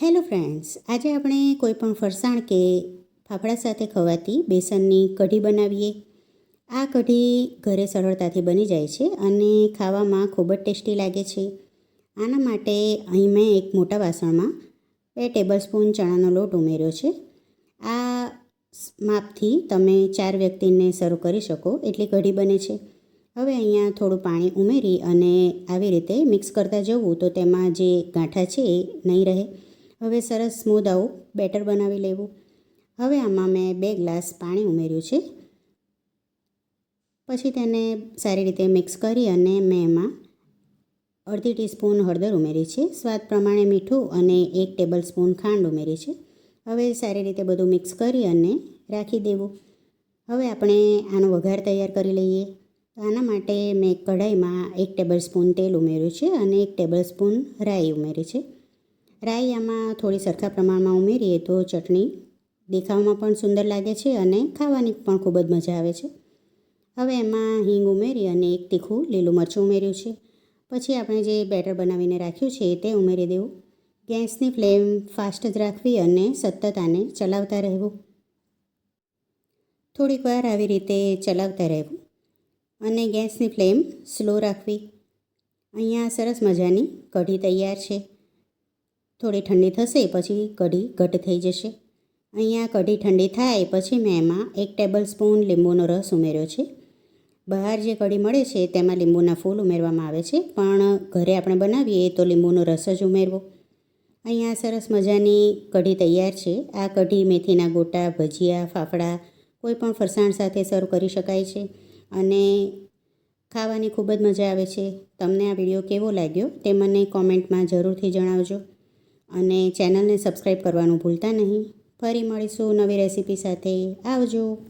Hello friends, આજે આપણે કોઈપણ ફરસાણ કે ફાફડા સાથે ખવાતી બેસનની કઢી બનાવીએ. આ કઢી ઘરે સરળતાથી બની જાય છે અને ખાવામાં ખૂબ જ ટેસ્ટી લાગે છે. આના માટે અહીં મેં એક મોટા વાસણમાં 2 ટેબલસ્પૂન ચણાનો લોટ ઉમેર્યો છે. આ માપથી તમે 4 વ્યક્તિને સર્વ કરી શકો એટલી કઢી બને છે. હવે અહીંયા થોડું પાણી ઉમેરી અને આવી રીતે મિક્સ કરતા જવું તો તેમાં જે ગાંઠા છે એ નહીં રહે. હવે સરસ સ્મૂધ આવું બેટર બનાવી લેવું. હવે આમાં મેં 2 ગ્લાસ પાણી ઉમેર્યું છે. પછી તેને સારી રીતે મિક્સ કરી અને મેં એમાં અડધી ટીસ્પૂન હળદર ઉમેરી છે. સ્વાદ પ્રમાણે મીઠું અને 1 ટેબલસ્પૂન ખાંડ ઉમેરી છે. હવે સારી રીતે બધું મિક્સ કરી અને રાખી દેવું. હવે આપણે આનો વઘાર તૈયાર કરી લઈએ. આના માટે મેં કઢાઈમાં 1 ટેબલસ્પૂન તેલ ઉમેર્યું છે અને 1 ટેબલસ્પૂન રાઈ ઉમેરી છે. રાઈ આમાં થોડી સરખા પ્રમાણમાં ઉમેરીએ તો ચટણી દેખાવમાં પણ સુંદર લાગે છે અને ખાવાની પણ ખૂબ જ મજા આવે છે. હવે એમાં હિંગ ઉમેરી અને 1 તીખું લીલું મરચું ઉમેર્યું છે. પછી આપણે જે બેટર બનાવીને રાખ્યું છે તે ઉમેરી દેવું. ગેસની ફ્લેમ ફાસ્ટ જ રાખવી અને સતત આને ચલાવતા રહેવું. થોડીક વાર આવી રીતે ચલાવતા રહેવું અને ગેસની ફ્લેમ સ્લો રાખવી. અહીંયા સરસ મજાની કઢી તૈયાર છે. થોડી ઠંડી થશે પછી કઢી ઘટ થઈ જશે. અહીંયા કઢી ઠંડી થાય પછી મેં એમાં 1 ટેબલસ્પૂન લીંબુનો રસ ઉમેર્યો છે. બહાર જે કઢી મળે છે તેમાં લીંબુના ફૂલ ઉમેરવામાં આવે છે, પણ ઘરે આપણે બનાવીએ તો લીંબુનો રસ જ ઉમેરવો. અહીંયા સરસ મજાની કઢી તૈયાર છે. આ કઢી મેથીના ગોટા, ભજીયા, ફાફડા કોઈ પણ ફરસાણ સાથે સર્વ કરી શકાય છે અને ખાવાની ખૂબ જ મજા આવે છે. તમને આ વિડીયો કેવો લાગ્યો તે મને કોમેન્ટમાં જરૂરથી જણાવજો અને ચેનલને સબસ્ક્રાઈબ કરવાનું ભૂલતા નહીં. ફરી મળીશું નવી રેસીપી સાથે. આવજો.